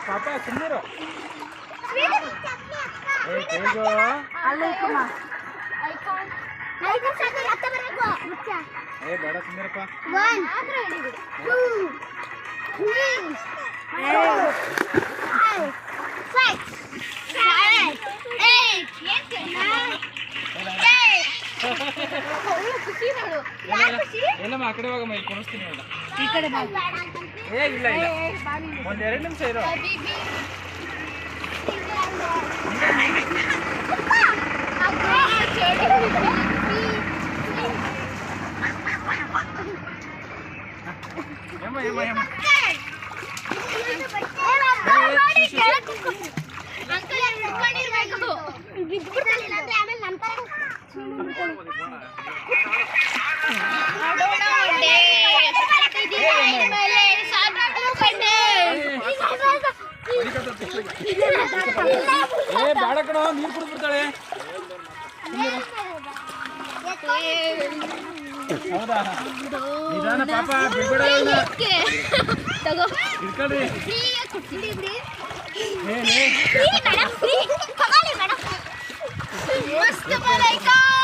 ಪಾಪ ಸುಮ್ಮನಿರು. ಬೇಡ ಸುಮ್ಮನಿರಪ್ಪ. 1 2 3 4 5 6 ಎಲ್ಲಮ್ಮ ಆ ಕಡೆ ಹೋಗಮ್ಮ, ಇಲ್ಲಿ ಕುಣಿಸ್ತೀನಿ. ಈ ಕಡೆ ಬಾ. ಇಲ್ಲ ಇಲ್ಲ, ಒಂದೆರಡು ನಿಮಿಷ ಇರೋ. ಬಾಳ ಕಣ ನೀರು ಕುಡಿದ್ಬಿಡ್ತಾಳೆ. ಹೌದಾ? ನಿಧಾನ ಪಾಪ, ಬಿಡ್ಬೇಡ ಇಟ್ಕೊಳ್ರಿ. ಮಸ್ತ್